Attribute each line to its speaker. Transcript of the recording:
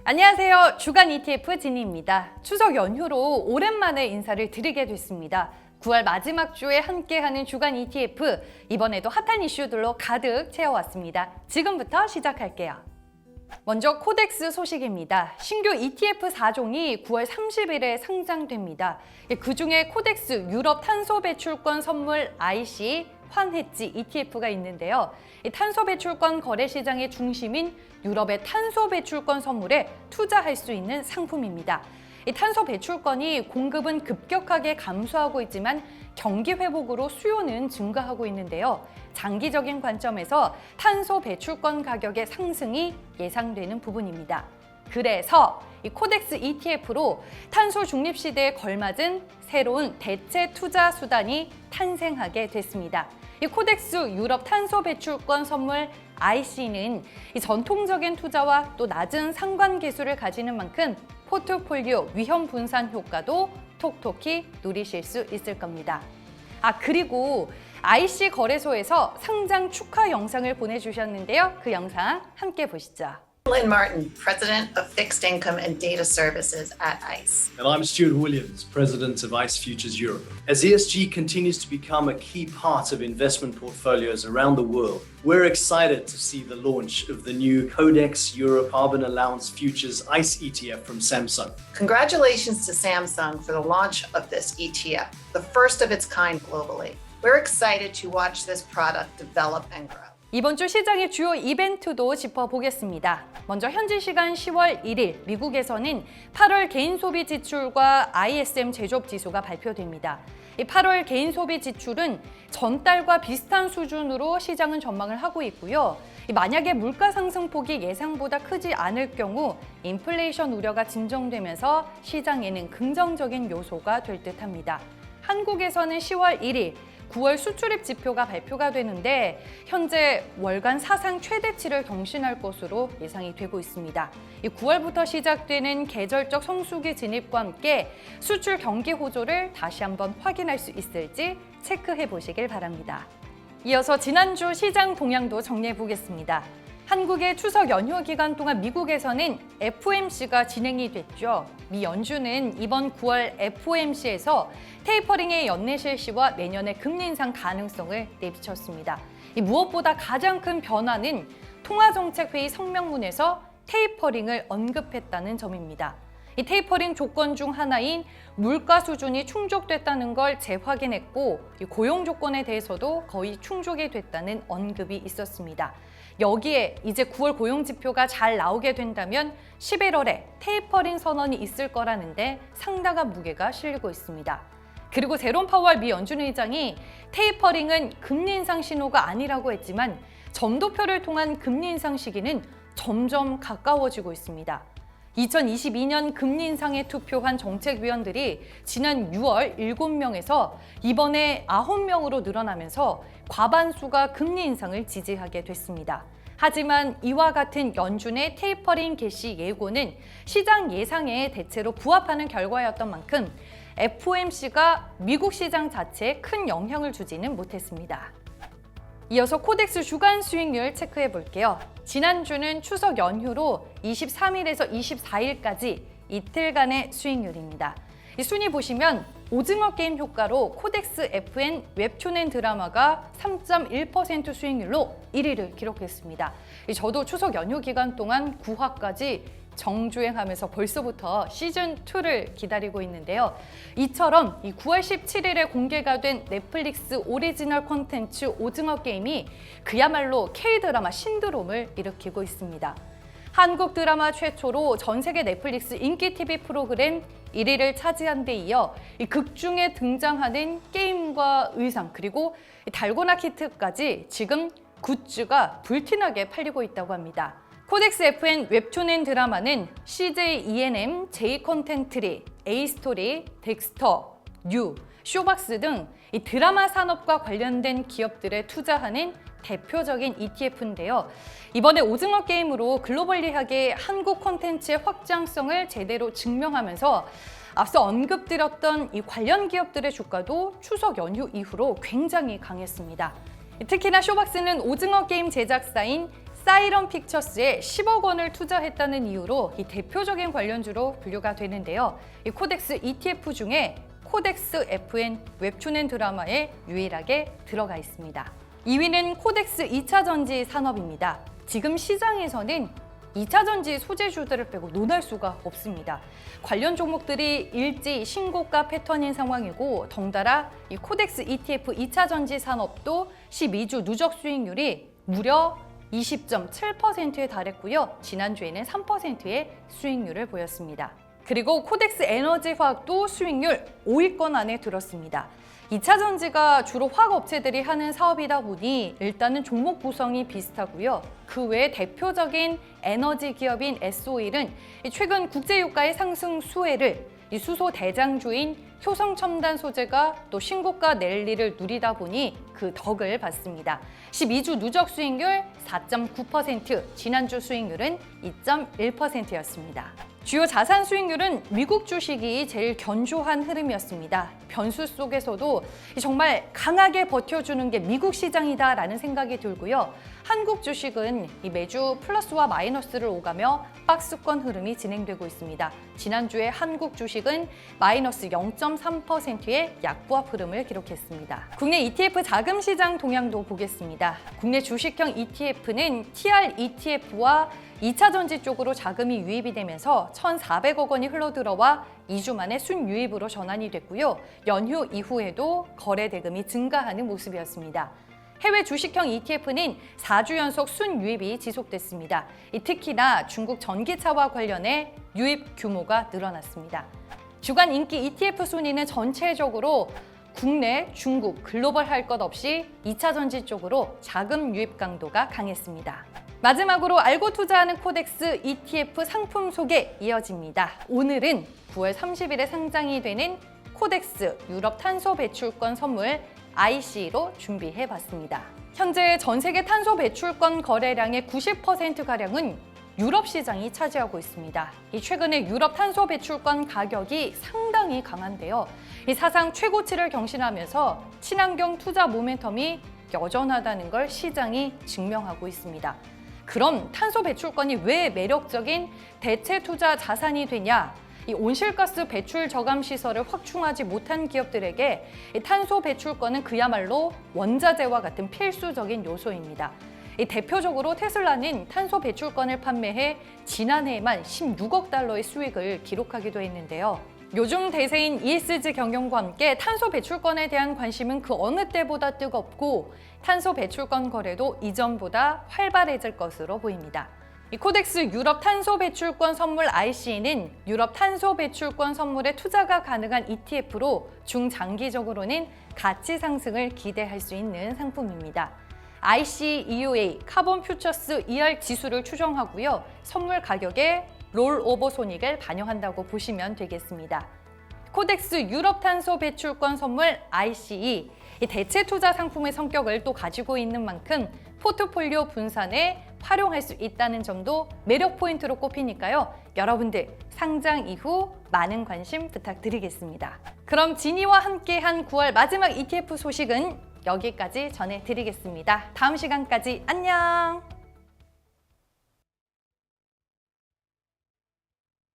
Speaker 1: 안녕하세요. 주간 ETF 진희입니다. 추석 연휴로 오랜만에 인사를 드리게 됐습니다. 9월 마지막 주에 함께하는 주간 ETF, 이번에도 핫한 이슈들로 가득 채워왔습니다. 지금부터 시작할게요. 먼저 코덱스 소식입니다. 신규 ETF 4종이 9월 30일에 상장됩니다. 그중에 코덱스 유럽 탄소 배출권 선물 IC 환해지 ETF가 있는데요. 탄소 배출권 거래 시장의 중심인 유럽의 탄소 배출권 선물에 투자할 수 있는 상품입니다. 탄소 배출권이 공급은 급격하게 감소하고 있지만 경기 회복으로 수요는 증가하고 있는데요. 장기적인 관점에서 탄소 배출권 가격의 상승이 예상되는 부분입니다. 그래서 이 코덱스 ETF로 탄소 중립 시대에 걸맞은 새로운 대체 투자 수단이 탄생하게 됐습니다. 이 코덱스 유럽 탄소 배출권 선물 IC는 이 전통적인 투자와 또 낮은 상관 계수를 가지는 만큼 포트폴리오 위험 분산 효과도 톡톡히 누리실 수 있을 겁니다. 그리고 IC 거래소에서 상장 축하 영상을 보내주셨는데요. 그 영상 함께 보시죠.
Speaker 2: Lynn Martin, President of Fixed Income and Data Services at ICE.
Speaker 3: And I'm Stuart Williams, President of ICE Futures Europe. As ESG continues to become a key part of investment portfolios around the world, we're excited to see the launch of the new Codex Euro Carbon Allowance Futures ICE ETF from Samsung.
Speaker 2: Congratulations to Samsung for the launch of this ETF, the first of its kind globally. We're excited to watch this product develop and grow.
Speaker 1: 이번 주 시장의 주요 이벤트도 짚어보겠습니다. 먼저 현지 시간 10월 1일 미국에서는 8월 개인 소비 지출과 ISM 제조업 지수가 발표됩니다. 8월 개인 소비 지출은 전달과 비슷한 수준으로 시장은 전망을 하고 있고요. 만약에 물가 상승폭이 예상보다 크지 않을 경우 인플레이션 우려가 진정되면서 시장에는 긍정적인 요소가 될 듯합니다. 한국에서는 10월 1일 9월 수출입 지표가 발표가 되는데 현재 월간 사상 최대치를 경신할 것으로 예상이 되고 있습니다. 9월부터 시작되는 계절적 성수기 진입과 함께 수출 경기 호조를 다시 한번 확인할 수 있을지 체크해 보시길 바랍니다. 이어서 지난주 시장 동향도 정리해 보겠습니다. 한국의 추석 연휴 기간 동안 미국에서는 FOMC가 진행이 됐죠. 미 연준은 이번 9월 FOMC에서 테이퍼링의 연내 실시와 내년의 금리 인상 가능성을 내비쳤습니다. 무엇보다 가장 큰 변화는 통화정책회의 성명문에서 테이퍼링을 언급했다는 점입니다. 이 테이퍼링 조건 중 하나인 물가 수준이 충족됐다는 걸 재확인했고 고용 조건에 대해서도 거의 충족이 됐다는 언급이 있었습니다. 여기에 이제 9월 고용 지표가 잘 나오게 된다면 11월에 테이퍼링 선언이 있을 거라는데 상당한 무게가 실리고 있습니다. 그리고 제롬 파월 미 연준 의장이 테이퍼링은 금리 인상 신호가 아니라고 했지만 점도표를 통한 금리 인상 시기는 점점 가까워지고 있습니다. 2022년 금리 인상에 투표한 정책위원들이 지난 6월 7명에서 이번에 9명으로 늘어나면서 과반수가 금리 인상을 지지하게 됐습니다. 하지만 이와 같은 연준의 테이퍼링 개시 예고는 시장 예상에 대체로 부합하는 결과였던 만큼 FOMC가 미국 시장 자체에 큰 영향을 주지는 못했습니다. 이어서 코덱스 주간 수익률 체크해 볼게요. 지난주는 추석 연휴로 23일에서 24일까지 이틀간의 수익률입니다. 이 순위 보시면 오징어 게임 효과로 코덱스 FN 웹툰 드라마가 3.1% 수익률로 1위를 기록했습니다. 저도 추석 연휴 기간 동안 9화까지 정주행하면서 벌써부터 시즌2를 기다리고 있는데요. 이처럼 9월 17일에 공개가 된 넷플릭스 오리지널 콘텐츠 오징어 게임이 그야말로 K-드라마 신드롬을 일으키고 있습니다. 한국 드라마 최초로 전 세계 넷플릭스 인기 TV 프로그램 1위를 차지한 데 이어 극 중에 등장하는 게임과 의상 그리고 달고나 키트까지 지금 굿즈가 불티나게 팔리고 있다고 합니다. 코덱스 FN 웹툰 드라마는 CJ ENM, J 컨텐트리, A 스토리, 덱스터, 뉴, 쇼박스 등 이 드라마 산업과 관련된 기업들에 투자하는 대표적인 ETF인데요. 이번에 오징어 게임으로 글로벌리하게 한국 콘텐츠의 확장성을 제대로 증명하면서 앞서 언급드렸던 이 관련 기업들의 주가도 추석 연휴 이후로 굉장히 강했습니다. 특히나 쇼박스는 오징어 게임 제작사인 사이런 픽처스에 10억 원을 투자했다는 이유로 이 대표적인 관련주로 분류가 되는데요. 이 코덱스 ETF 중에 코덱스 FN 웹툰 드라마에 유일하게 들어가 있습니다. 2위는 코덱스 2차 전지 산업입니다. 지금 시장에서는 2차 전지 소재주들을 빼고 논할 수가 없습니다. 관련 종목들이 일지 신고가 패턴인 상황이고 덩달아 이 코덱스 ETF 2차 전지 산업도 12주 누적 수익률이 무려 20.7%에 달했고요. 지난주에는 3%의 수익률을 보였습니다. 그리고 코덱스 에너지 화학도 수익률 5위권 안에 들었습니다. 2차 전지가 주로 화학업체들이 하는 사업이다 보니 일단은 종목 구성이 비슷하고요. 그 외에 대표적인 에너지 기업인 S-오일은 최근 국제유가의 상승 수혜를 이 수소 대장주인 효성첨단 소재가 또 신고가 랠리를 누리다 보니 그 덕을 봤습니다. 12주 누적 수익률 4.9%, 지난주 수익률은 2.1%였습니다. 주요 자산 수익률은 미국 주식이 제일 견조한 흐름이었습니다. 변수 속에서도 정말 강하게 버텨주는 게 미국 시장이다라는 생각이 들고요. 한국 주식은 매주 플러스와 마이너스를 오가며 박스권 흐름이 진행되고 있습니다. 지난주에 한국 주식은 마이너스 0.3%의 약보합 흐름을 기록했습니다. 국내 ETF 자금 시장 동향도 보겠습니다. 국내 주식형 ETF는 TR ETF와 2차 전지 쪽으로 자금이 유입이 되면서 1,400억 원이 흘러들어와 2주 만에 순유입으로 전환이 됐고요. 연휴 이후에도 거래 대금이 증가하는 모습이었습니다. 해외 주식형 ETF는 4주 연속 순유입이 지속됐습니다. 특히나 중국 전기차와 관련해 유입 규모가 늘어났습니다. 주간 인기 ETF 순위는 전체적으로 국내, 중국, 글로벌 할 것 없이 2차 전지 쪽으로 자금 유입 강도가 강했습니다. 마지막으로 알고 투자하는 코덱스 ETF 상품 소개 이어집니다. 오늘은 9월 30일에 상장이 되는 코덱스 유럽 탄소 배출권 선물 IC로 준비해봤습니다. 현재 전 세계 탄소 배출권 거래량의 90%가량은 유럽 시장이 차지하고 있습니다. 최근에 유럽 탄소 배출권 가격이 상당히 강한데요. 사상 최고치를 경신하면서 친환경 투자 모멘텀이 여전하다는 걸 시장이 증명하고 있습니다. 그럼 탄소 배출권이 왜 매력적인 대체 투자 자산이 되냐? 이 온실가스 배출 저감 시설을 확충하지 못한 기업들에게 탄소 배출권은 그야말로 원자재와 같은 필수적인 요소입니다. 대표적으로 테슬라는 탄소 배출권을 판매해 지난해에만 16억 달러의 수익을 기록하기도 했는데요. 요즘 대세인 ESG 경영과 함께 탄소 배출권에 대한 관심은 그 어느 때보다 뜨겁고 탄소 배출권 거래도 이전보다 활발해질 것으로 보입니다. 이 코덱스 유럽 탄소 배출권 선물 IC는 유럽 탄소 배출권 선물에 투자가 가능한 ETF로 중장기적으로는 가치 상승을 기대할 수 있는 상품입니다. IC EUA 카본 퓨처스 ER 지수를 추정하고요. 선물 가격에 롤오버 손익을 반영한다고 보시면 되겠습니다. 코덱스 유럽 탄소 배출권 선물 ICE 대체 투자 상품의 성격을 또 가지고 있는 만큼 포트폴리오 분산에 활용할 수 있다는 점도 매력 포인트로 꼽히니까요. 여러분들 상장 이후 많은 관심 부탁드리겠습니다. 그럼 지니와 함께한 9월 마지막 ETF 소식은 여기까지 전해드리겠습니다. 다음 시간까지 안녕!